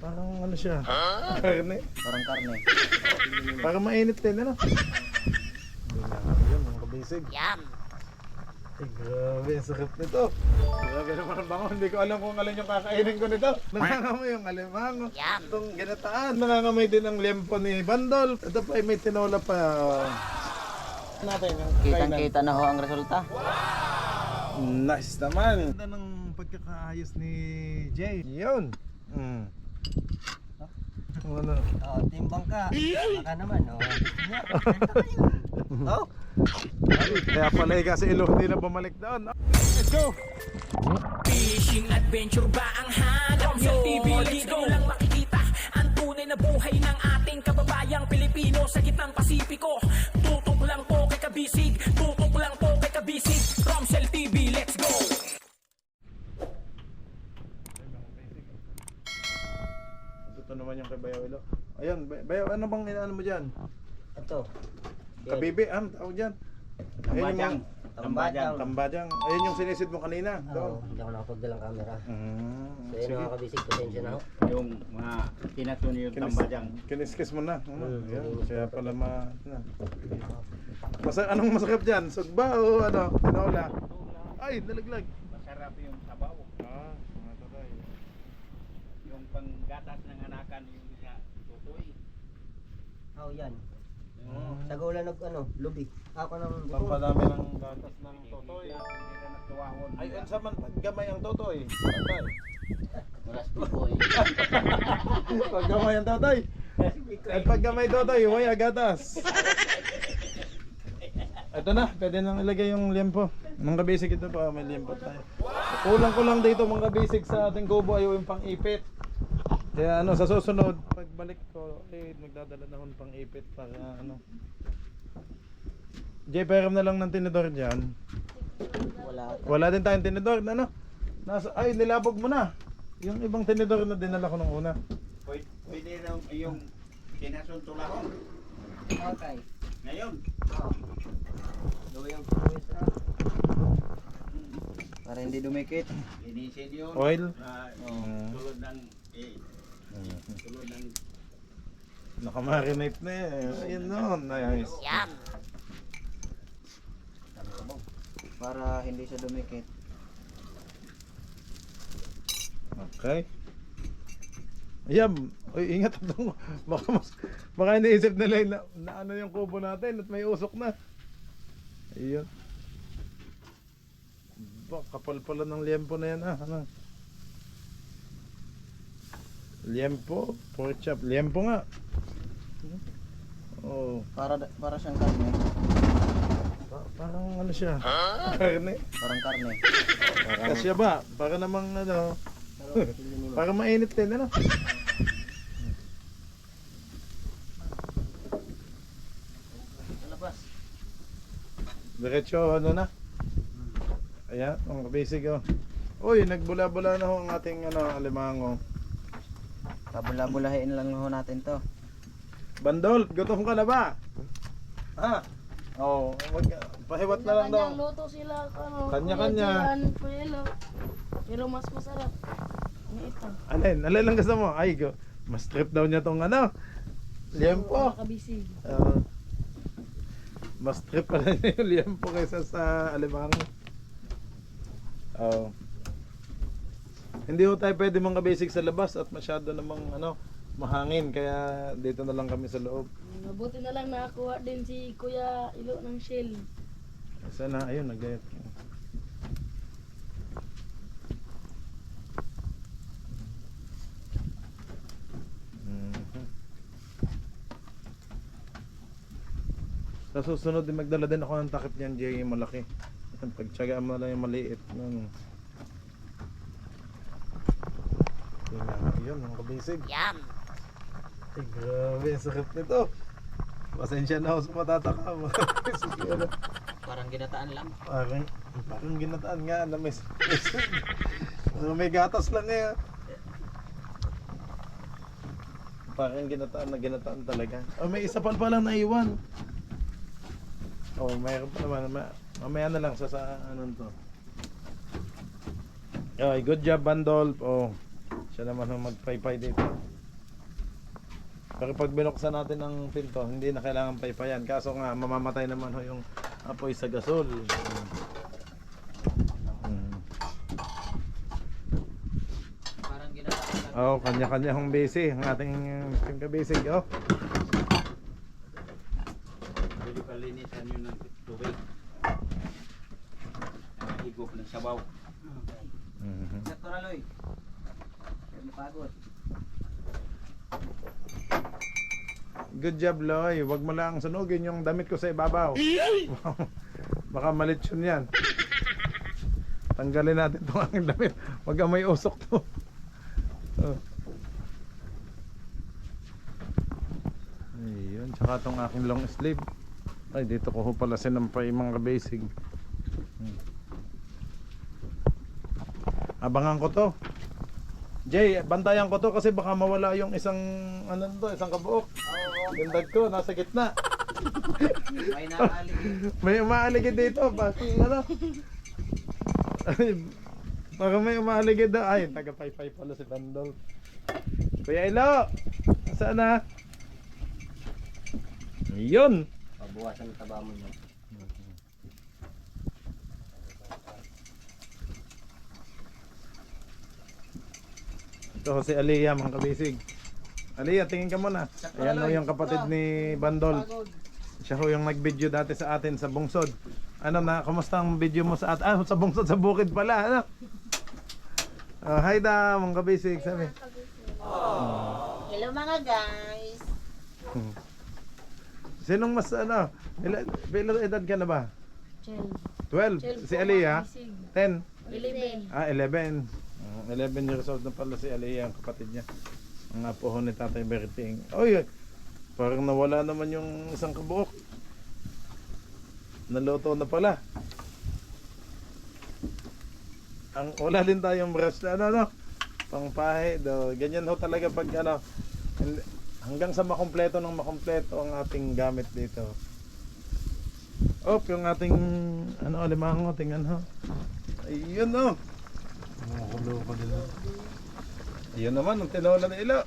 Parang ano siya? Karne. Parang karne. Parang mainit din, ano? Hindi na nga yun, mga kabisig. Yum! Ay, grabe, ang sarap nito. Grabe naman ang bango. Hindi ko alam kung alin yung kakainin ko nito. Nangangamoy yung alimango. Yum! Itong ginataan. Nangangamoy din ang liempo ni Bandol. Ito pa ay may tinola pa. Natin yung kainan. Kitang-kita na ho ang resulta. Nice naman. Ganda ng pagkakaayos ni Jay. Yun. Ano? Oh, timbang ka. Baka naman, oh. Oh. Kaya pala kasi ilo hindi na bumalik doon. Let's go! Fishing adventure ba ang hanap nyo? TV, let's go lang makikita ang tunay na buhay ng ating kababayang Pilipino sa gitnang Pasipiko. Tutok lang po kay Kabisig, tutok lang po kay Kabisig. Romsel TV, let's go! Ito naman yung kay Bayaw Ilo. Ayan, Bayaw, ano bang inaano mo dyan? Ito. Kabibi, tawag dyan. Ayun yung Tambadang. tambadang. Ayun yung sinisid mo kanina. Oo, Doon. hindi ako nakapagdalang camera. So yun Sige. mga kabisig, pasensya na ho. Yung mga tinatun yung tambadang. Kiniskis mo na. Ayan, kaya pala anong masakap dyan? Sugba o ano? Tinola? Ay, nalaglag. Masarap yung sabaw. Mga tatay. Yung panggatas ng anakan yung sa tutoy. Oh, yan. Sa gula lubi. Ako ng buko. Pampadami ng gatas ng totoy. Hindi na nagtuwahon. Ay, sa man paggamay ang totoy. Tatay. Maras pipoy. Paggamay ang totoy. At paggamay totoy, huwag gatas. Ito na, pwede nang ilagay yung liempo. Mga basic ito pa, may liempo tayo. Kulang ko lang dito mga basic sa ating kubo ay yung pang-ipit. Kaya sa susunod, pagbalik ko, magdadala na akong pang-ipit para Jay, peram na lang ng tinidor dyan. Wala din tayong tinidor, nilabog mo na. Yung ibang tinidor na dinala ko nung una. Pwede na yung tinatun tulahon. Okay. Ngayon. Gawin yung pangwis na. Para hindi dumikit. Linisin yun. Oil? Tulad ng tulad ng Nakamarinate na eh. Ayun nun, nice. Yum! Para hindi siya dumikit. Okay. Ayan, ingat ito. Baka iniisip nila na ano yung kubo natin at may usok na. Ayun. Kapal pala ng liempo na yan Liempo, pork chop. Liempo nga. Oh, Para siyang karne. parang ano siya? Karne. Parang karne. Kasya ba? Para namang para mainit din Labas. Diretso na. Ayan, mga basic Uy, nagbula-bula na ho ang ating alimango. Pabula-bulahin lang ho natin to. Bandol, gutom ka na ba? Oo, pahiwat na lang daw. Kanya-kanyang luto sila. Kanya-kanya. Puelo. Pero mas masarap. Ito. Alin lang gusto mo? Ay, mas trip daw niya tong liempo. Makabisig. Mas trip pala niya yung liempo kaysa sa alimango. Hindi ho tayo pwede mga basic sa labas at masyado namang mahangin, kaya dito na lang kami sa loob. Mabuti na lang nakakuha din si Kuya Ilo ng shell. Sana, ayun, nag-get. Sa susunod din magdala din ako ng takip niyan, Jay, malaki. Pagtsagaan mo lang yung maliit. Yun, mga kabisig. Yum! Ay, grabe, ang sakit nito. Pasensya na ako sa matataka. Parang ginataan lang. Parang ginataan nga na may gatas lang eh. Parang ginataan talaga. May isa pa lang naiwan. Mayroon pa naman. Mamaya na lang sa to. Okay, good job Bandol. Siya naman ang magpaypay dito. Pero pag binuksan natin ang pinto, hindi na kailangan paypayan. Kaso nga, mamamatay naman ho yung apoy sa gasol. Parang ginagawa. Oh, kanya-kanya hong busy. Ang ating ka-basic, oh. Pwede palinisan yun ng tubig. Higop ng sabaw. Mhm. Natural oy. Huwag mapagod. Good job, Loy. Huwag mo lang sunugin yung damit ko sa ibabaw. Baka malitsyon yan. Tanggalin natin itong aking damit. Huwag kang may usok to. Oh. Ayun, tsaka itong aking long sleeve. Ay, dito ko ho pala sinampay mga basic. Abangan ko to. Jay, bantayan ko to kasi baka mawala yung isang ano to, isang kabuok. Yung dag ko nasa gitna. May naaligid. May umaaligid dito, pati ano. Ay, baka may umaaligid daw. Ay, taga-paypay pala si Bandol. Kuya Ilo, saan na? Yun. Pabuwasan ng taba mo niya. Ito ho si Aliyah, mga kabisig. Aliyah, tingin ka muna. Ayan ho yung kapatid ni Bandol. Siya ho yung nag-video dati sa atin sa Bungsod. Ano na, kumusta ang video mo sa atin? Ah, sa Bungsod, sa bukid pala. Ano? Hi da, mga kabisig. Sabi. Hello mga guys. Sinong mas ano? Ilang edad ka na ba? 12. Si Aliyah? 10. 11. Ah, 11. 11 years old na pala si Aliyah, ang kapatid niya. Ang apo ho ni Tatay Berting. Oy, parang nawala naman yung isang kabuok. Naluto na pala. Ang wala din tayong brush na ano, pangpahe do. Ganyan ho talaga pag ano, hanggang sa makumpleto ng makumpleto ang ating gamit dito. Yung ating ano, alimango, tingnan ho. Ayun oh. Makulo pa din. Ayun naman, ang tinola na ilo.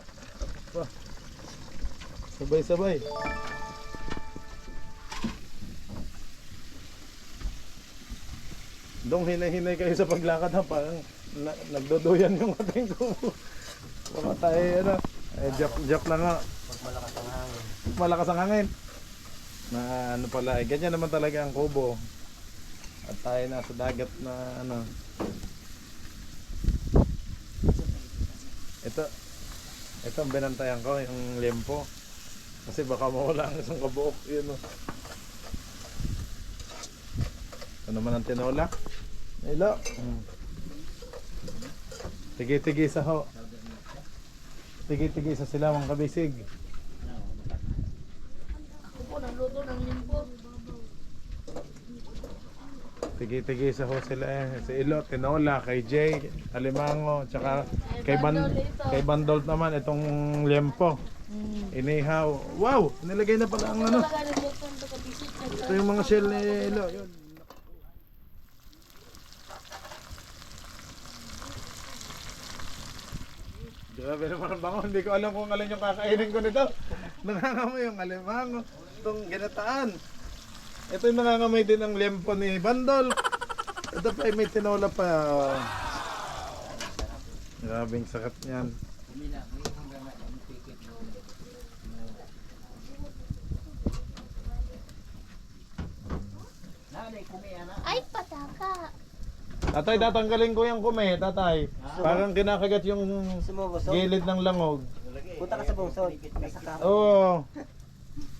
Sabay-sabay. Dong hinay-hinay kayo sa paglakad ha, parang nagduduyan yung ating kubo. Baka tayo ano, joke lang ha. Pag malakas ang hangin. Malakas ang hangin. Na ano pala, ganyan naman talaga ang kubo. At tayo nasa dagat na ano. Ito ang binantayan ko, yung lempo. Kasi baka mawala ang isang kabuok. Yun o. Ito naman ang tinola. Ilo. Tigi-tigi sa ho. Tigi-tigi sa sila mga kabisig. Ako po, nagluto ng limpo. Tigi-tigi sa ho sila eh. Si Ilo, tinola, kay Jay, alimango, tsaka kay Bandol naman itong lempo. Inihaw. Wow! Nilagay na pala ang ano. Talaga nagluto ng kabisip. Ito yung mga shell ni Ilo. Yun. Grabe naman ang bango. Hindi ko alam kung alin yung kakainin ko nito. Nangangamoy yung alimango. Itong ginataan. Ito yung nangangamoy din ng lempo ni Bandol. Ito pa ay may tinola pa. Grabing sakit niyan. Ay, pataka. Tatay, tatanggalin ko yung kume, tatay. Parang kinakagat yung Sumubusog. gilid ng langog. Punta ka sa bungsod. Nasa ka. Oo.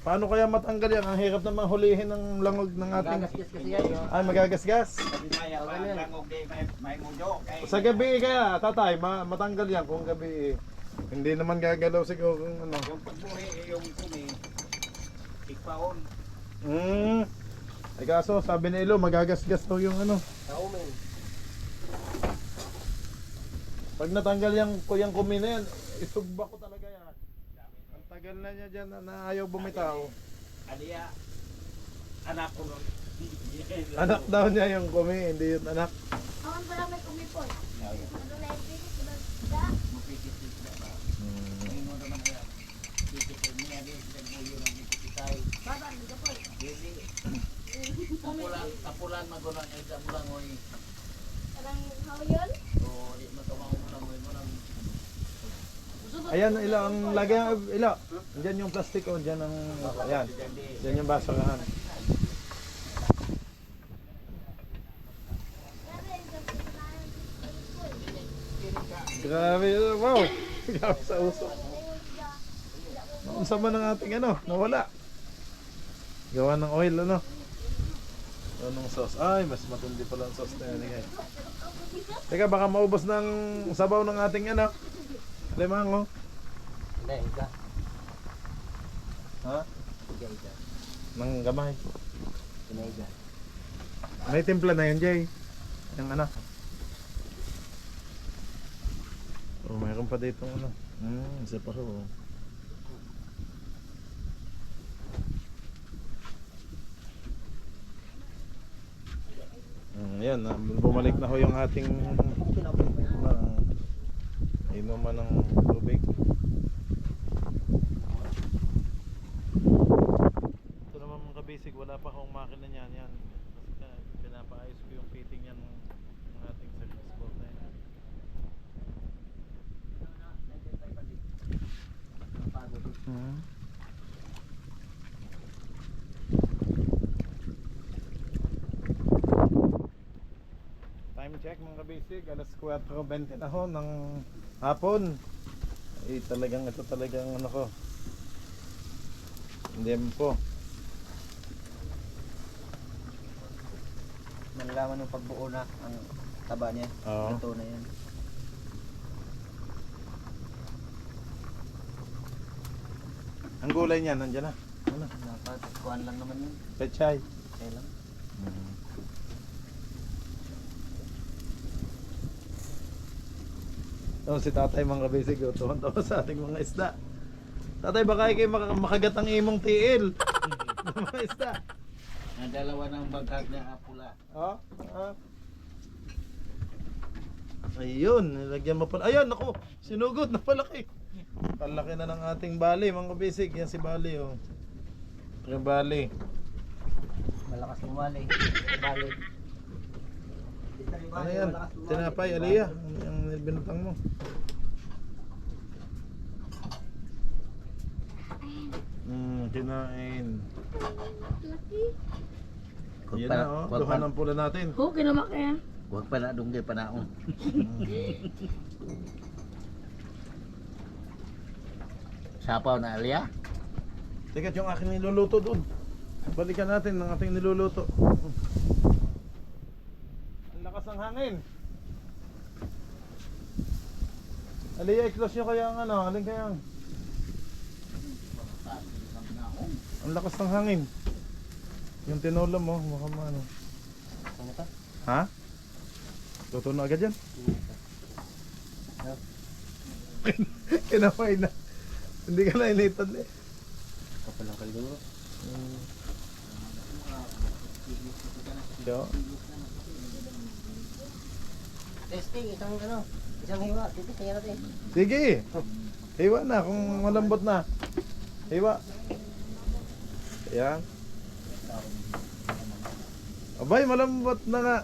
Paano kaya matanggal yan? Ang hirap naman hulihin ng langog ng ating... Gagasgas kasi yan. Yo. Ay, magagasgas. Maya pa ang langog di may mundo. Sa gabi kaya, tatay, matanggal yan kung gabi. Hindi naman gagalaw siguro kung ano. Yung pagbuhi yung kumi. Ikpaon. Ay kaso, sabi ni Ilo, magagasgas daw yung ano. Kaumin. Pag natanggal yung kumi na yan, isugba ko talaga yan. Ang tagal na niya dyan na ayaw bumitaw. Aliya. Anak ko nun. Anak daw niya yung kumi, hindi yung anak. Awan pala may kumipon. Ano na yung pinis? Diba? Mapikit-pikit na ba? May mo naman yan. Pikit magulang ay sa mulangoy. Parang hawayon. O di matawang mulangoy mo lang. Ayan, ilang lagay ila. Diyan yung plastic o diyan ang ayan. Diyan yung basurahan. Grabe, wow. Grabe sa uso. Ang sama ng ating ano, nawala. Gawa ng oil ano. Anong sauce? Ay, mas matindi pala ang sauce na yan guys. Teka, baka maubos ng sabaw ng ating ano. Limang oh. Hindi, iga. Ha? Iga. Nang gamay. Pinaiga. May timpla na yun, Jay. Yung ano. Oh, mayroon pa dito ano. Isa pa rin oh. Ayan, bumalik na ho yung ating inuman ng tubig. Ito naman mga kabisig, wala pa akong makina niyan. Yan. Kasi pinapaayos ko yung fitting yan ng ating circus board na yan. Time check mga kabisig, alas 4:20 na ho ng hapon. Talagang ito talagang ano ko. Hindi po. Malalaman ng pagbuo na ang taba niya. Oo. Luto na yan. Ang gulay niya nandiyan na. Ano? Dapat kuhan lang naman yun. Pechay. Okay lang. Oh, si tatay mga kabisig, tuwan-tuwa sa ating mga isda. Tatay, baka kayo makagat ang imong tiil. Mga isda. Ang dalawa ng bagkat na pula. Oh, ayun, nilagyan mo pala. Ayun, ako, sinugod na palaki. Palaki na ng ating bali, mga kabisig. Yan si bali, oh. Yung bali. Malakas lumali. Bali. Ano yan? Tinapay, Aliyah. Ang binutang mo. Kinain. Laki. Yan na, oh. Duha ng pula natin. Oh, kinamak yan. Huwag pa na dunggay pa naon. Sapaw na Alia. Teka, yung aking niluluto doon. Balikan natin ng ating niluluto. Ang lakas ng hangin. Aliyah, i-close nyo kaya ang ano, alin kaya ang... Ang lakas ng hangin. Yung tinola mo, mukhang ano. Ano to? Ha? Luto na agad yan? Kinamay na. Hindi ka na initan eh. Kapal ng kaldo. Yo. Testing, isang ano. Isang hiwa. Titik, kaya natin. Sige. Hiwa na kung malambot na. Hiwa. Ayan. Abay, malambot na nga.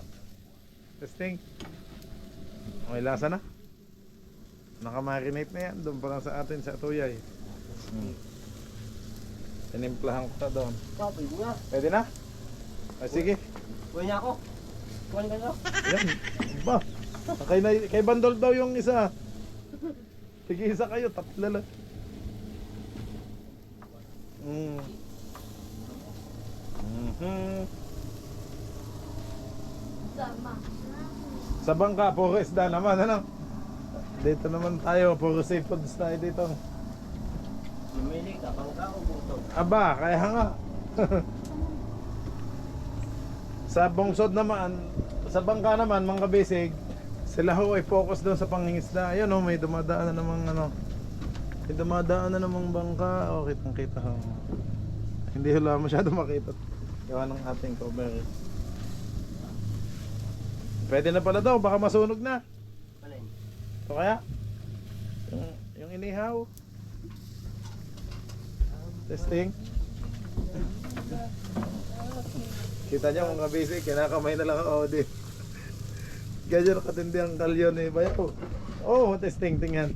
Testing. Okay, lasa na. Nakamarinate na yan. Doon pa lang sa atin sa tuyay. Tinimplahan ko na doon. Kapal nga. Pwede na? Ay, sige. Kuha niya ako. Kuha niya ako. Ayan. Ba? Kay Bandol daw yung isa. Sige, isa kayo. Tatlo lang. Sama. Sa bangka, puro isda naman, ano? Dito naman tayo, puro seafoods tayo dito. Lumili ka, bangka o buto? Aba, kaya nga. Sa bungsod naman, sa bangka naman, mga kabisig, sila ho ay focus doon sa pangingisda. Ayun oh, may dumadaan na namang ano. May dumadaan na namang bangka. Oh, kitang kita ho. Hindi ho lang masyado makita. Gawa ng ating cover. Pwede na pala daw, baka masunog na. Alin? Ito kaya? Yung inihaw. Testing. Kita niyo mga basic, kinakamay na lang ako din. Ganyan katindi ang kalyon ni Bayaw. Oh, testing tingnan.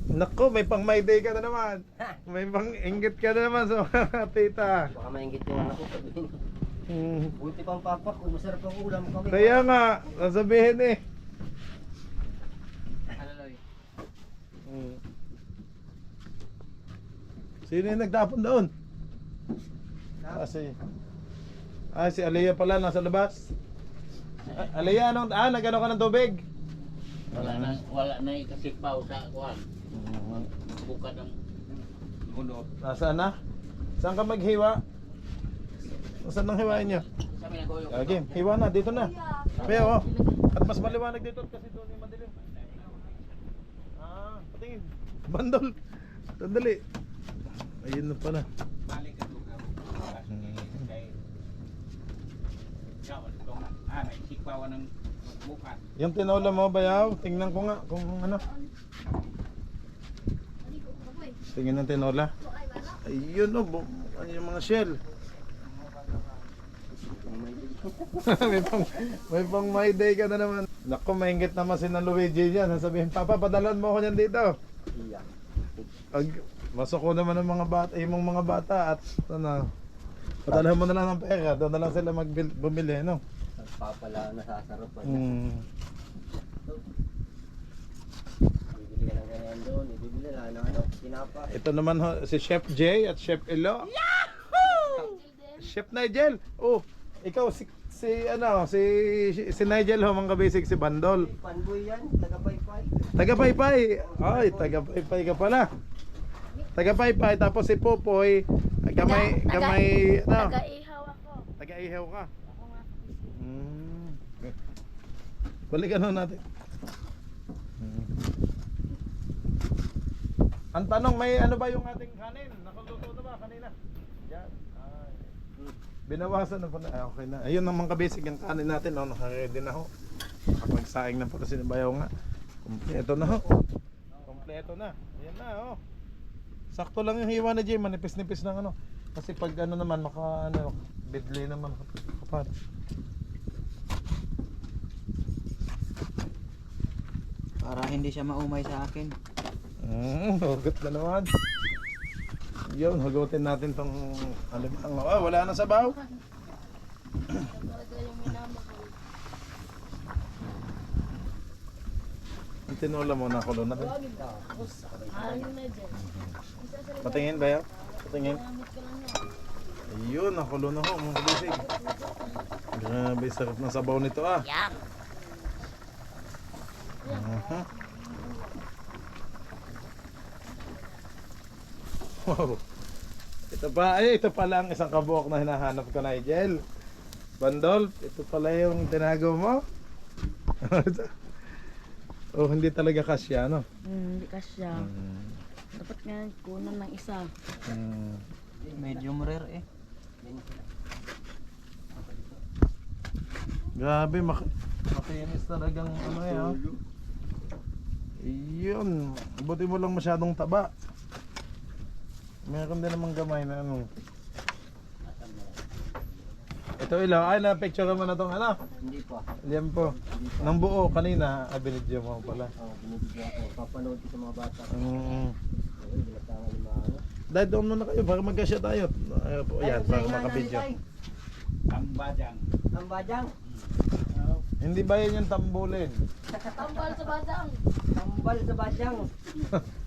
Nako, may pang my day ka na naman. May pang inggit ka na naman sa mga tita. Baka maingit yung anak ko sabihin. Hmm. Buti pang papa ko, masarap ang ulam kami. Kaya nga, sasabihin eh. Hmm. Sino yung nagtapon doon? Si Alea pala nasa labas. Alea, nagano ka ng tubig? Wala na ikasipaw sa kuwan. Buka ng hulot. Nasaan na? Saan ka maghiwa? Saan nang hiwain niyo? Kami nag-uyok. Okay, hiwa na, dito na. Pero, at mas maliwanag dito kasi doon yung madilim. Patingin. Bandol. Sandali. Ayun na pala. Balik ka doon. May sipaw ng buka. Yung tinola mo, Bayaw, tingnan ko nga kung ano. Tingin ng tinola. Ayun o, yung mga shell. may pang my day ka na naman. Naku, maingit naman si na Luigi dyan. Sabihin, Papa, padalan mo ako yan dito. Iya. Masok ko naman ng mga bata, yung mga bata at ano, padalhan mo na lang ng pera. Doon na lang sila bumili, no? Papala nasasarapan. Bibili ka ng ganyan doon, bibili na ng ano, tinapa. Ito naman ho, si Chef J at Chef Elo. Yahoo! Chef Nigel. Oh, ikaw si Nigel ho, mga basic si Bandol. Panboy yan, taga-paypay. Taga-paypay. Ay, taga-paypay ka pala. Taga-paypay tapos si Popoy, gamay ano? Taga-ihaw ako. Taga-ihaw ka. Ako nga. Balikan ho natin. Ang tanong, may ano ba yung ating kanin? Nakuluto na ba kanina? Yan. Binawasan na pala. Okay na. Ayun ang mga basic yung kanin natin. No? Naka-ready na ho. Nakapagsaing na pala sinabayaw nga. Kompleto na ho. Kompleto na. Ayan na ho. Sakto lang yung hiwa na Jay. Manipis-nipis ng ano. Kasi pag ano naman, bidli naman kapag. Para hindi siya maumay sa akin. Hugot na naman. Yun, hugutin natin tong alimang. Wala na sabaw. Talaga yung minamahal. Ang tinola mo, nakulo na rin. Ayun na dyan. Patingin ba yan? Patingin. Gamit ko lang yan. Ayun, nakulo na ho, mga kabisig. Grabe, sarap ng sabaw nito ah. Yum. Wow. Ito pala ang isang kabuok na hinahanap ko, Nigel. Bandol, ito pala yung tinago mo. Oh, hindi talaga kasya, no? Hindi kasya. Dapat nga kunan ng isa. Medium rare eh. Grabe, makinis talagang ano yan. Yun, buti mo lang masyadong taba. Meron din namang gamay na ano. Ito ilaw, ay na-picture mo na tong ano. Hindi pa. Liyan po. Nang buo kanina, binidyo mo pala. Binibigyan ako. Papanood ko sa mga bata. Binatangan yung mga ano. Dahil doon muna kayo para magkasya tayo. Ayaw po, yan, para makabidyo. Ang bajang. Ang bajang. Hindi ba yan yung tambulin? Tambal sa badang. Tambal sa bajang.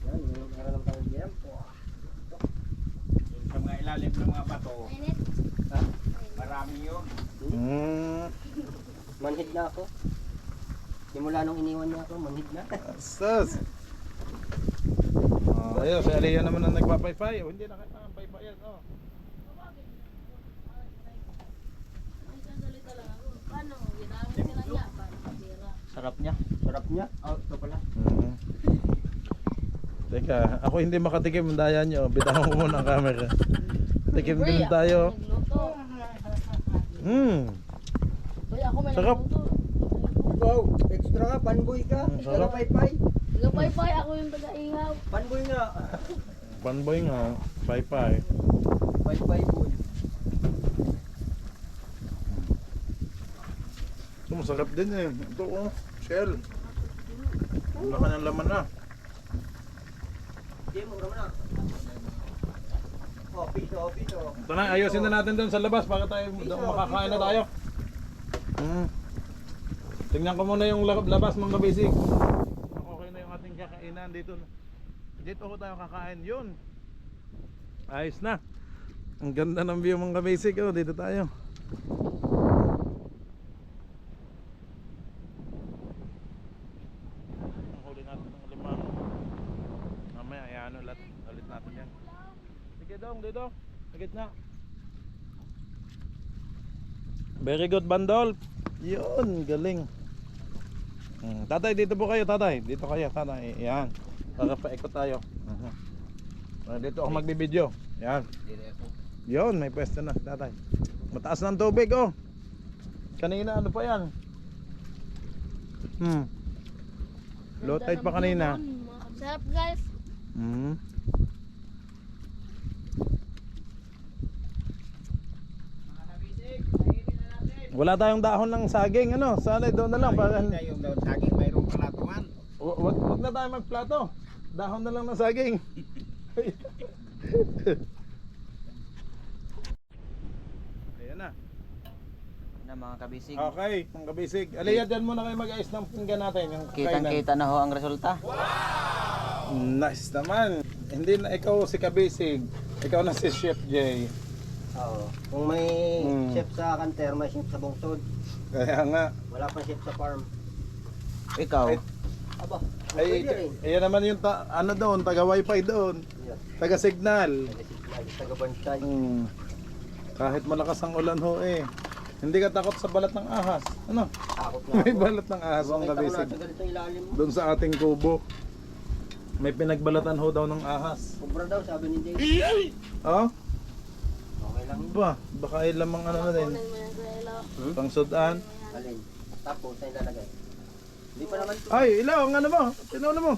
Yan, yung meron ng panggiyan po. Yung sa mga ilalim ng mga bato. Ha? Marami yun. Manhid na ako. Simula nung iniwan niya ako, manhid na. Sus! Ayun, si Alea naman ang nagpapaypay. Hindi na kailangan paypayan. Paano? Ginamit nila niya. Pera. Sarap niya. Sarap niya. Oh, ito pala. Teka, ako hindi makatikim. Daya nyo. Bitawan ko muna ang camera. Tikim din tayo. Nagluto. Uy, ako may Sarap. nagluto. Wow, extra ka, panboy ka. Sarap. Paypay. Taga-paypay, ako yung taga-ihaw. Panboy nga. Panboy nga. Paypay. Paypay boy. masarap din eh. Ito oh, shell. Ang laki ng laman na. Hindi mo na. Oh, piso. Ito na, ayusin na natin doon sa labas para tayo makakain na tayo. Tingnan ko muna yung labas mga basic. Okay na yung ating kakainan dito. Dito ko tayo kakain yun. Ayos na. Ang ganda ng view mga basic. Oh, dito tayo. Ang huli natin ng limang. Mamaya ayan ulit natin yan. Sige dong, dito. Sa gitna. Very good bandol. Yun, galing. Tatay, dito po kayo, tatay. Dito kayo, tatay. Yan. Para paikot tayo. Dito ako magbibideo. Yan. Yun, may pwesto na si tatay. Mataas ng tubig, oh. Kanina, ano pa yan? Low tide pa kanina. Sarap guys. Wala tayong dahon ng saging, ano? Sana doon na lang para Yung daw saging mayroong palatuan. wag na tayo magplato. Dahon na lang ng saging. Ayan na. Na mga kabisig. Okay, mga kabisig. Aliyah, dyan muna kayo mag-ayos ng pinggan natin. Yung kainan. Kitang-kita na ho ang resulta. Nice naman. Hindi na ikaw si kabisig. Ikaw na si Chef J. Oo. Kung may chef sa kanter, may chef sa bungsod. Kaya nga. Wala pa chef sa farm. Ikaw. Ay, Aba, Ay, pwede rin. ayan naman yung ano doon, taga wifi doon. Yeah. Taga signal. Taga-bantay. Kahit malakas ang ulan ho eh. Hindi ka takot sa balat ng ahas. Ano? Takot na May ako. balat ng ahas ang Bakit ako kabisig. nasa ganito ilalim mo? Doon sa ating kubo. May pinagbalatan ho daw ng ahas. Sobra daw, sabi ni Jay. Oh? Okay lang yun. Ba, baka ay lamang ano na din. Kunin mo yan kuya Ilo. Pang sudan. Alin. Tapos, sa'yo lalagay. Hindi pa naman. Ay, ilaw, ang ano mo? Tinaw mo.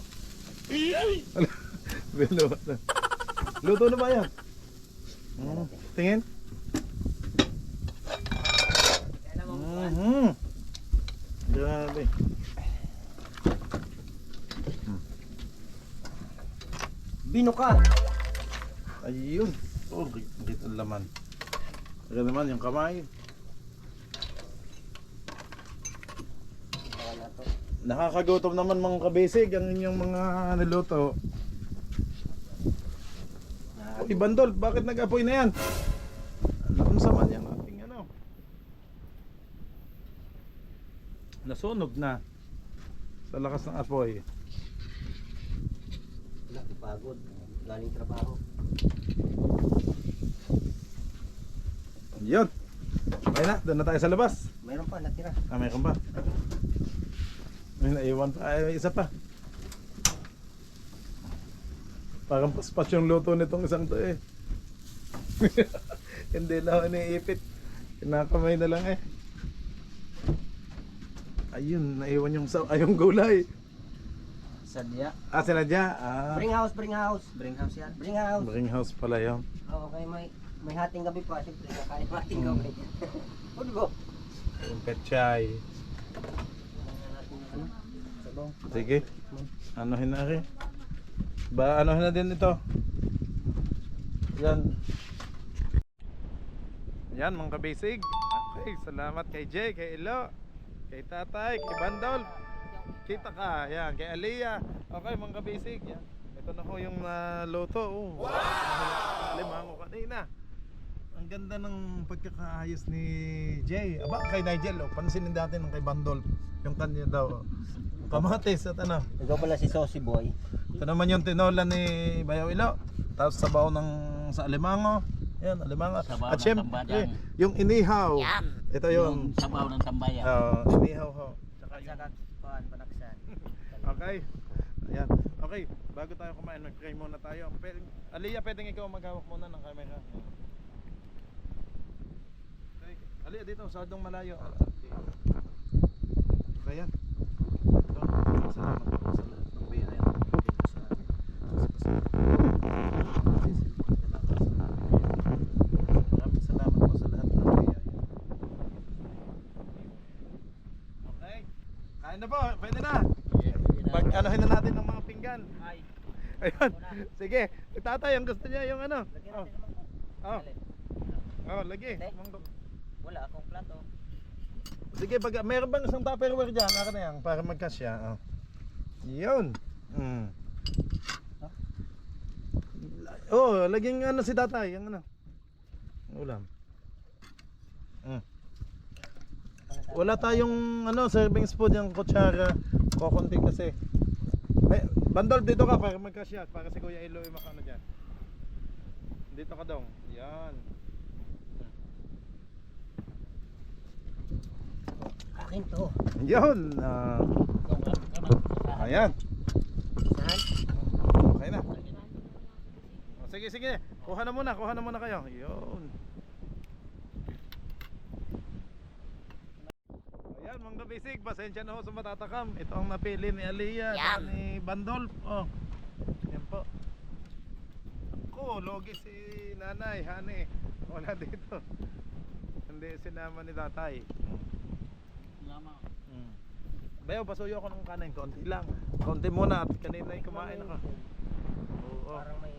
Bilo. Luto na ba yan? Tingin. Grabe. Bino ka! Ayun. Oh, git ang laman. Ang laman yung kamay. Nakakagutom naman mga kabisig ang inyong mga niluto. Oh, Ibandol, bakit nag-apoy na yan? Ano sa man yan ating ano? Nasunog na sa lakas ng apoy. Wala, pagod. Galing trabaho. Yun. Okay na, doon na tayo sa labas. Mayroon pa, natira. Ah, mayroon ba? May naiwan pa. Ay, may isa pa. Parang paspas yung luto nitong isang to eh. Hindi na ako iniipit. Kinakamay na lang eh. Ayun, naiwan yung yung gulay. Sadya. Ah, sinadya. Ah, Bring house, bring house. Bring house yan. Bring house. bring house pala yun. Oo, okay, may hating gabi pa. Siyempre, kakain hating gabi. Pwede ba? Yung petchay. Sige. Anuhin na rin. Anuhin na din ito. Yan. Yan mga kabisig. Okay, salamat kay Jay, kay Ilo, kay Tatay, kay Bandol. Kita ka, yan, kay Aliyah. Okay mga kabisig, yan. Ito na ho yung loto. Oh, wow! Limango kanina. Ang ganda ng pagkakaayos ni Jay. Aba, kay Nigel, oh, pansinin natin ng kay Bandol. Yung kanya daw. Oh. Kamatis at ano. Ikaw pala si Saucy Boy. Ito naman yung tinola ni Bayaw Ilo. Tapos sabaw ng sa alimango. Yan, alimango. Sabaw At ng syempre, tambadan. yung inihaw. Yum. Ito yung sabaw ng tambayan. inihaw ho. Tsaka yung Panaksan. okay. Ayan. Okay, bago tayo kumain, mag-pray muna tayo. Aliyah, pwedeng ikaw maghawak muna ng camera. Okay. Aliyah, dito, sadong malayo. Ayan. Salamat po sa lahat ng biyaya na binigay sa amin. Maraming salamat po sa lahat ng biyaya. Anohin na natin ng mga pinggan. Ay. Ayun. Sige. Tatay, ang gusto niya yung ano. Lagyan Oh. natin naman. Oh. Oh, lagi. Hindi. Mangkok. Wala akong plato. Sige, pag meron bang isang Tupperware diyan, naka na yan para magkasya. Oh. 'Yun. Mm. Oh, laging ano si tatay, yung ano. Ulam. Mm. Wala tayong ano, serving spoon yung kutsara. Kokonti kasi. Bandol dito ka para magkasya, para si Kuya Eloy makano diyan. Dito ka dong. Yan. Akin to. Yun. Ayan. Saan? Okay na. O, sige, sige. Kuha na muna kayo. Yun. Ayan, mga kabisig, pasensya na ho sa matatakam. Ito ang napili ni Aliyah at ni Bandol. Oh. Yan po. Ako, logi si nanay, hani. Wala dito. Hindi sinama ni tatay. Lama. Bayo, pasuyo ako ng kanin. Konti lang. Konti muna at kanina ay kumain ako. Oo. Parang may...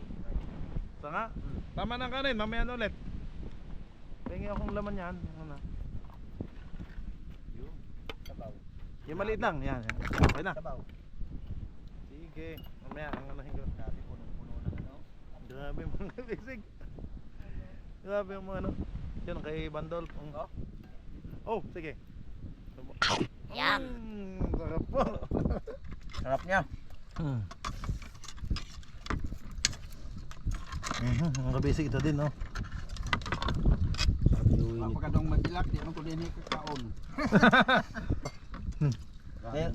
Sanga? Tama ng kanin, mamaya na ulit. Pengi akong laman yan. Ano? Yun. Sabaw. Yung maliit lang, yan. Okay na. Sabaw. Sige, mamaya ang anahin ko. Grabe, punong-puno ng ano. Grabe mga bisig. Grabe yung mga ano. Yun kay Bandol. Oh, sige. Yum. Sarap po. Sarap niya. Mga kabisig ito din, no? Pagkadong magilak, di man ko din kakaon.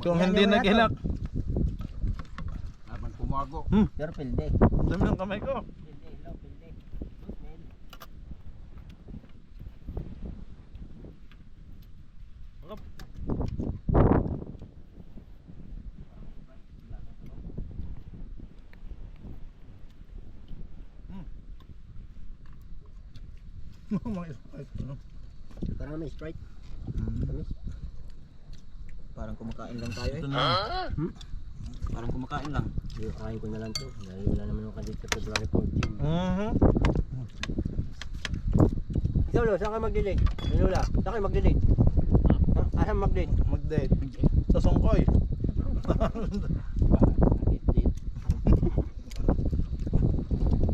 Kung hindi naghilak. Naman kumago. Pero pilde. Dami ng kamay ko. Pilde, ilaw, pilde. Smell. Sarap. Mga Sprite, no? Parang may Sprite. Tamis. Parang kumakain lang tayo eh. Ito na. Parang kumakain lang. Kain ko na lang to. Dahil wala naman ako dito sa February 14. Ikaw lo, saan ka mag-delete? Lula, saan ka mag-delete? Saan mag-delete? Mag-date. Sa Songkoy.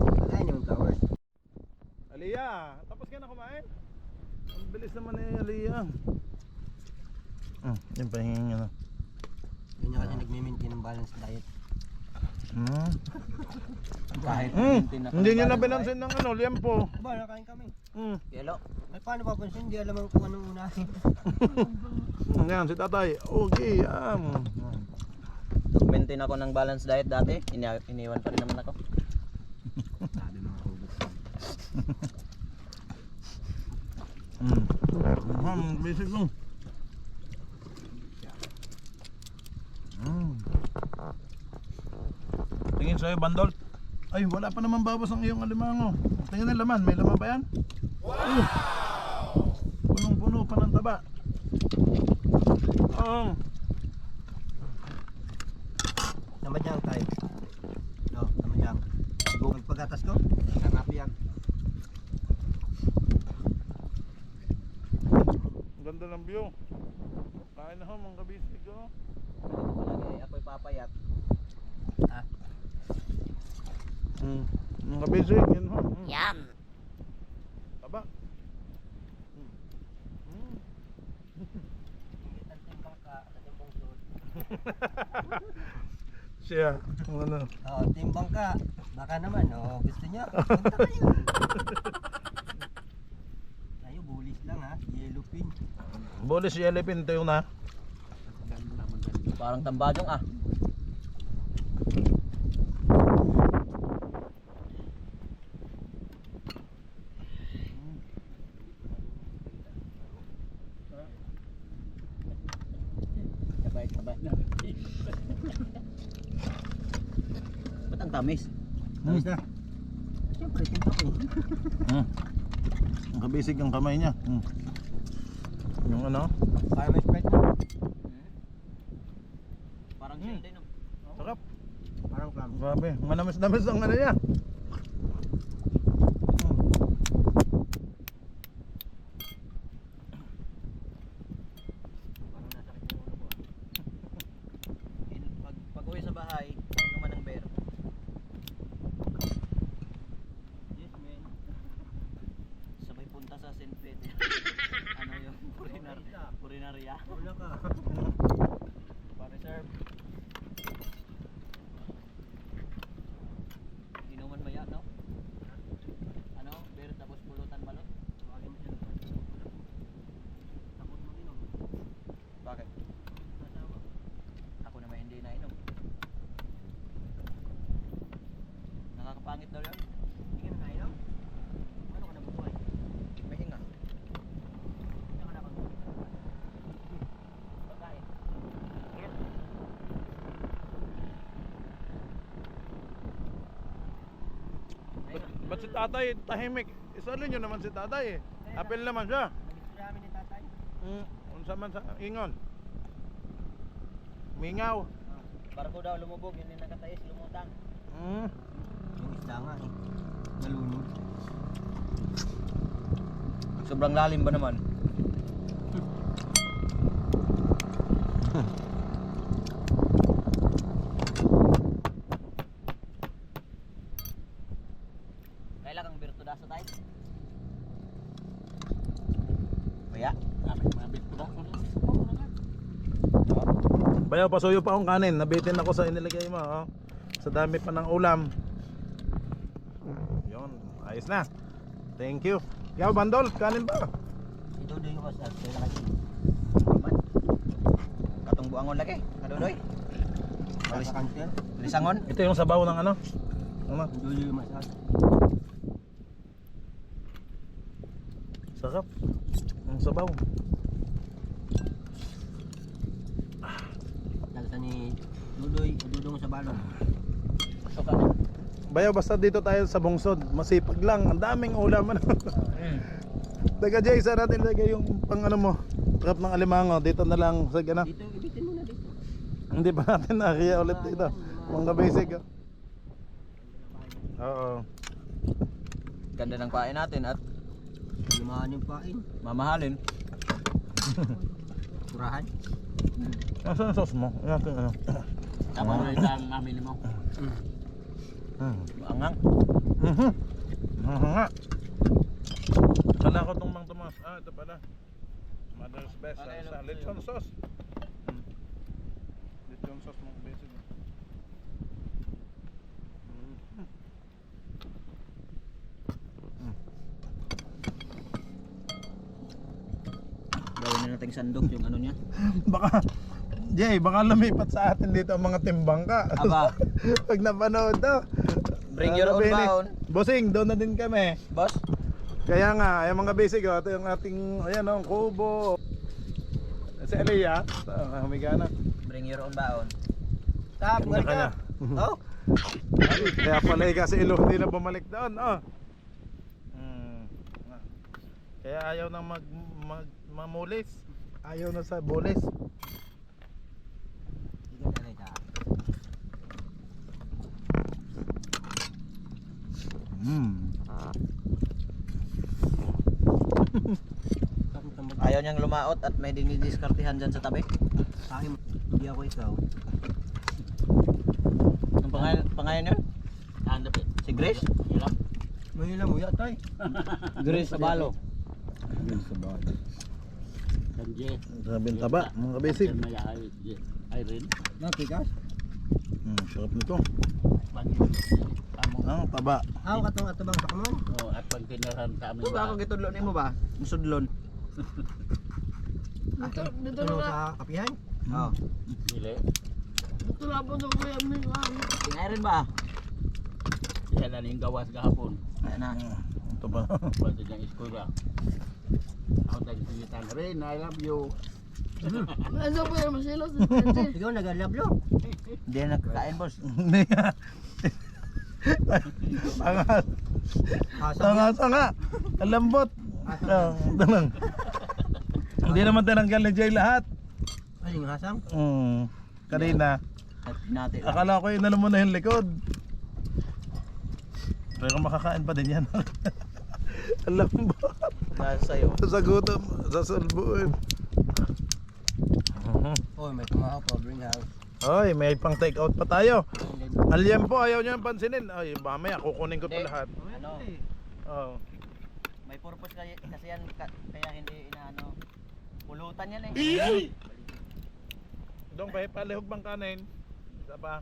Wala naman flowers. Aliyah, tapos ka na kumain? Ang bilis naman ni Aliyah. Yung pahingin ano. Yun niya kasi nagme-maintain ng balanced diet. Kahit Hindi nyo na binansin ng ano, liempo. Ba, nakain kami. Yelo. Ay, paano papansin? Hindi alam kung anong unahin. Yan, si tatay. Okay, Nag-maintain ako ng balanced diet dati. Iniwan pa rin naman ako. Basic lang. Tingin sa'yo, Bandol. Ay, wala pa naman babas ang iyong alimango. Tingin na laman, may laman pa yan? Wow! Punong-puno pa ng taba. Namadyang tayo. No, namadyang. Magpagatas ko? Sarap yan. Ang ganda ng view. Kain na ho, mga kabisig ko. Palagi ako'y papayat. Mga kabisig, yun ho. Yum. Taba. Siya, ano. Oo, timbang ka. Baka naman, gusto niya. Punta kayo. Tayo, bulis lang ha. Yellow pin. Bolis yellow pin, ito yung na. Parang tambadong ah. Sabay. Ba't ang tamis? Tamis na. Siyempre, timbang ko. Ang kabisig ang kamay niya. Yung ano? Kaya may Sprite na. Parang siya din. Grabe, manamis-namis ang ano niya. Parang nasakit yung ulo ko. Pag uwi sa bahay, naman ng beer. Yes, man. Sabay punta sa St. Peter. Ano yung kulinarya? Wala ka. Pa-reserve. Inuman ba yan, no? Ano? Beer tapos pulutan balot? Tawagin mo siya. Takot mag-inom. Bakit? Nasama. Ako naman hindi nainom. Nakakapangit daw yun. Hindi ka na nainom? Ano ka nabubuhay? May hinga. Hindi ka na Pagkain. Ba't si tatay tahimik? Isalo nyo naman si tatay eh. Apel naman siya. Nag-istorya kami ni tatay. Unsa man sa ingon? Mingaw. Barko daw lumubog, yun yung nakatayis, lumutang. Yung isda nga eh. Nalunod. Sobrang lalim ba naman? Kailan kang birtudaso tayo? Kaya? Bayaw, pasuyo pa akong kanin. Nabitin ako sa inilagay mo. Oh. Sa dami pa ng ulam. Yun, ayos na. Thank you. Yaw, bandol, kanin ba? Ito doon yung kasal. Kaya nakasal. Man. Katong buangon lagi. Kadodoy. Sa kanser. Lisangon. Ito yung sabaw ng ano? Ano? Doon yung masal. Sarap. Ang sabaw. Salsa ni Dudoy. Dudong sa balon. Suka. Bayaw, basta dito tayo sa bungsod. Masipag lang. Ang daming ulam. Ano? Taga Jay, saan natin lagay yung pang ano mo? Trap ng alimango. Dito na lang sa gana. Dito, ibitin mo na dito. Hindi pa natin nakakaya ulit dito. Mga basic. Oh. Oo. Ganda ng pain natin at Limahan yung pain. mamahalin. Turahan. Nasaan ang sauce mo? Natin ano? Tama na yung mamili mo. Angang. Nga. Kala ko itong Mang Tomas. Ah, ito pala. Mother's best. Sa lechon sauce. Lechon sauce mong basic. Gawin na nating sandok yung ano niya. Baka, Jay, baka lumipat sa atin dito ang mga timbangka. Aba. Pag napanood to. Bring your own baon. Bossing, doon na din kami. Boss? Kaya nga, yung mga basic, oh, ito yung ating, ayan oh, kubo. Si Elia, humiga na. Bring your own baon. Tap, Kanya kanya. Oh. Kaya pala kasi ilo hindi na bumalik doon, oh. Kaya ayaw nang mamulis. Ayaw na sa bulis. Hindi ka talaga. Ayaw niyang lumaot at may dinidiskartihan dyan sa tabi. Akin, hindi ako ikaw. Ang pangalan yun? Si Grace? May ilang mo yata eh. Grace Sabalo. Sabi ng taba, mga basic. Nakikas? Sarap nito. Ang taba. Ako katong ato bang sakamon? Ito ba ako gitudlon mo ba? Musudlon. Dito Ano na. sa kapihan? Oo. Dito na po sa kuya mo. Tingay rin ba? Yan na yung gawas kahapon. Ayan na. Ito ba? Pwede niyang iskura. Ako tayo-sigitan rin, I love you. Ano po yung masilos? Ikaw nag-alablo? Hindi na nakakain, boss. Hindi nga. Tanga. Asang yan? Tanga. Ang lambot. Tanang. Hindi naman tinanggal ni Jay lahat. Aling hasang? Kanina. At natin. Akala ko inano mo na yung likod. Pero makakain pa din yan. Alam mo ba? Nasa sa'yo. Sa gutom, sa salbuin. Oh, may tumahak pa, bring house. Oy, may pang take out pa tayo. Ang liempo, ayaw nyo yung pansinin. Ay, mamaya kukunin ko to Hindi. lahat. Ano? Oh. May purpose kasi yan kaya hindi inaano. Pulutan yan eh. Dong, palihog bang kanin? Isa pa.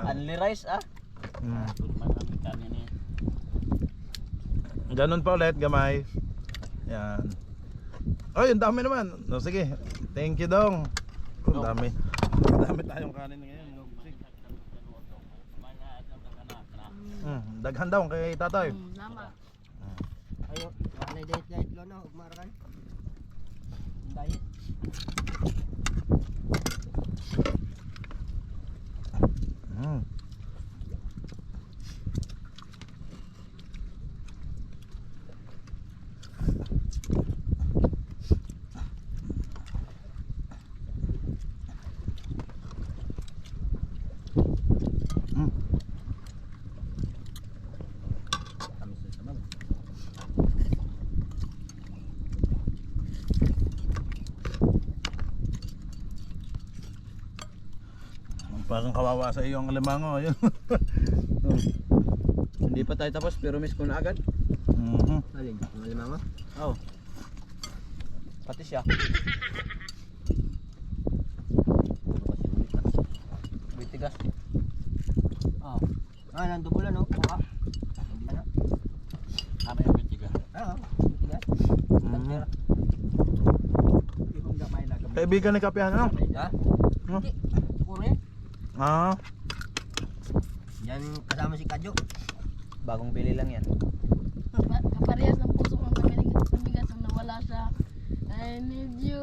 Only rice ah. Marami kanin eh. Ganun pa ulit, gamay. Yan. Ay, ang dami naman. No, sige. Thank you, Dong. Ang dami. Ang dami tayong kanin ngayon. Daghan daw kay tatay. Nama. Ayo, wala diet lo na, ugmarakan. Diet. Mm. Mm. Parang kawawa sa iyo ang alimango. Ayun. Hindi pa tayo tapos pero miss ko na agad. Mhm. Alin, ang alimango? Oh. Pati siya. Bitigas. Oh. Ah, nando pula no, kuha. Ano? Kami yung bitiga. Ah, tigas. Mhm. Ibang gamay na gamay. Kaibigan ni Kapihan, ano? Ha? No? Kure? Ah. Yan kasama si Kadyo. Bagong bili lang yan. Kaparehas ng puso ng kamigas ang nawala siya. I need you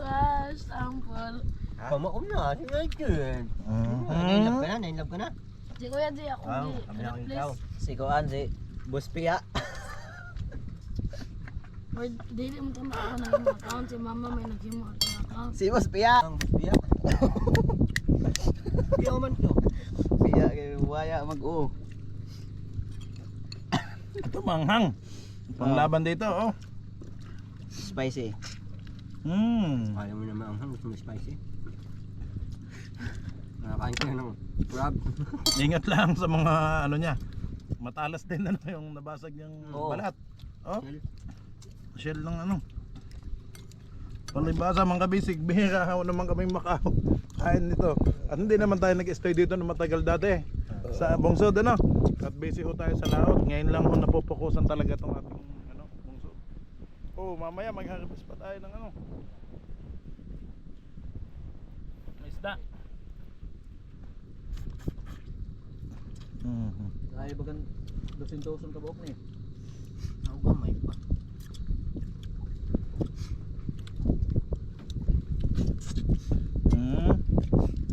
as sample. Pamakom na, si Adrian. Mhm. Nainlove ka na, nainlove ka na. Si Kuya Di, ako Ah, di. kami na Please. ikaw. Si Kuan si Buspia. Or dili mo ito na ako ng account. Si mama may nag-himo ako ng account. Si Buspia. Ang biya. Biya man to. Biya kay waya mag-o. Ito manghang. Panglaban dito, oh. Spicy. Ayaw mo naman ang hang, gusto mo spicy. Nakakain ko ng crab. Ingat lang sa mga ano niya. Matalas din ano yung nabasag niyang Oo. balat. Oh, Shell. shell lang ano. Palibasa mga kabisig, bihira naman kami Macau. Kain nito. At hindi naman tayo nag-stay dito na matagal dati. Sa Bungsod ano. At busy ho tayo sa laot. Ngayon lang ho napopokusan talaga tong ating ano, Bungsod. Oh, mamaya mag-harvest pa tayo ng ano. May isda. Ay bagan 200,000 ka buok ni. Ako gamay pa.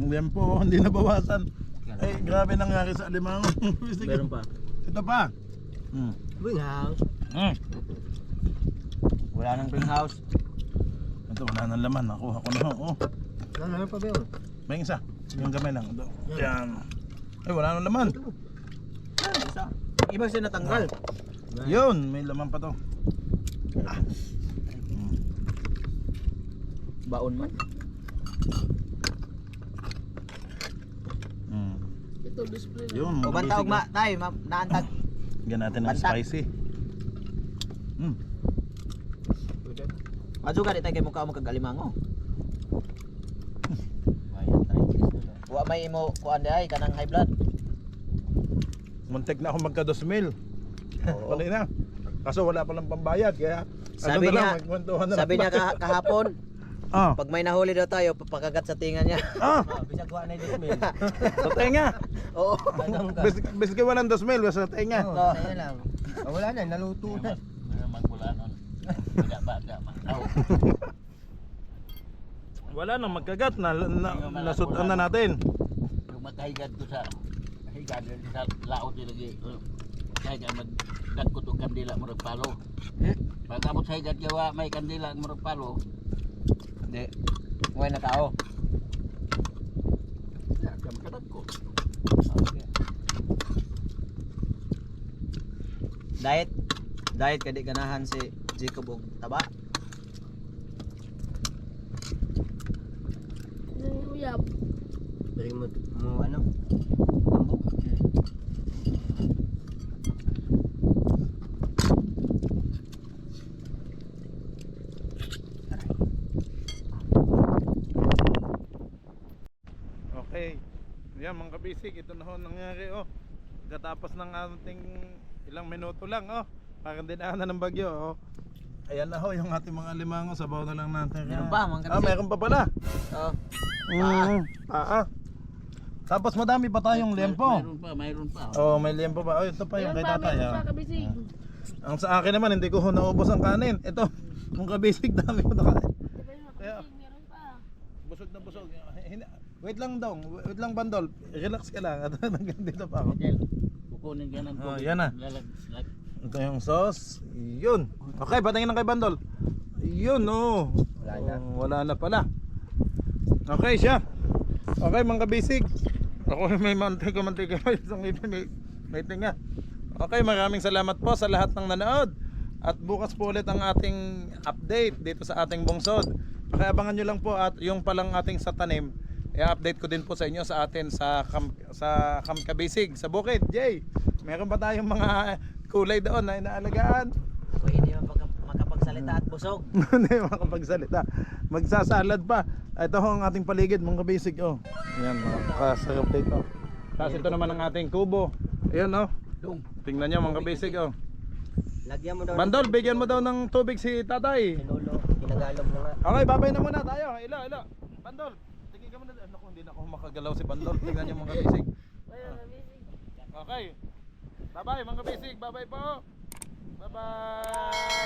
Yan po, hindi nabawasan. Ay, grabe nangyari sa alimango. Meron pa. Ito pa. Bring house. Wala nang greenhouse. Ito, wala nang laman. Nakuha ko na. Oh, Ano pa ba yun? may isa. Yung gamay lang. Ito. Yan. Ay, wala nang laman. Isa. Ibang siya natanggal. Yun, may laman pa to. Baon man. Ito display lang. Yun, O banta og ma tay naantag. Bigyan natin ng Bantag. spicy. Majuga di tay kay mukha mo kag alimango. Wa may imo kuan di ay kanang high blood. Muntik na ako magka 2,000. Pali na. Kaso wala palang pambayad. Kaya Sabi ano na niya, lang, magkwentuhan na lang. sabi niya kahapon, Ah, pag may nahuli daw tayo, papakagat sa tinga niya. ah, Bisag ko na yung smell. sa tenga. Oo. Biski walang 2,000, basta sa tenga. Oo, tayo lang. Ah, wala na, naluto na. Magkulanon. Tidak ba? Tidak ba? Wala nang magkagat na, nasutan na natin. Yung magkahigad ko sa higad sa laot lagi. Kaya magkat ko itong kandila murag palo. Pagkamot sa higad gawa may kandila murag palo. Hindi. Ngay na tao. Diet kadi ganahan si Jacob og taba. Yung uyab. Balik mo ano? Tambok. Okay. Yan mga kabisig, ito na ho nangyari oh. Katapos ng ating ilang minuto lang oh. Parang dinaanan ng bagyo oh. Ayan na ho yung ating mga limango, sabaw na lang natin. Meron pa, mga kabisig. Ah, meron pa pala. Oh. Tapos madami pa tayong lempo. Mayroon pa. Oh, may lempo pa. Oh, ito pa yung Meron kay pa, tatay. meron ah. pa, kabisig. Ang sa akin naman hindi ko ho naubos ang kanin. Ito, mga kabisig dami ko nakain. Di ba yung Kaya- kabisig, meron pa. Busog na busog. Wait lang daw, wait lang bandol. Relax ka lang. At hanggang dito pa ako. Kukunin ka ng Oh, tubig. yan na. Ito yung sauce. Yun. Okay, patingin ng kay bandol. Yun oh. Wala na. Oh, wala na pala. Okay siya. Okay mga kabisig. Ako may mantika may isang ipin may tinga. Okay, maraming salamat po sa lahat ng nanood. At bukas po ulit ang ating update dito sa ating bungsod. Pakiabangan nyo lang po at yung palang ating sa tanim, i-update ko din po sa inyo sa atin sa Camp Kabisig, sa Bukid. Jay, meron ba tayong mga kulay doon na inaalagaan? Ako hindi makapagsalita at busog. Hindi makapagsalita. Magsasalad pa. Ito ho ang ating paligid mga kabisig oh. Ayan, makasarap dito. Tapos ito naman ang ating kubo. Ayan oh. Tingnan nyo mga kabisig oh. Lagyan mo daw. Bandol, bigyan mo daw ng tubig si tatay. Pinulo. Kinagalog na nga. Okay, babay na muna tayo. Ilo. Bandol, tingin ka muna. Naku, hindi na ako makagalaw si Bandol. Tingnan nyo mga kabisig. Ayun, kabisig. Okay. Bye-bye mga kabisig. Bye-bye po. Bye-bye.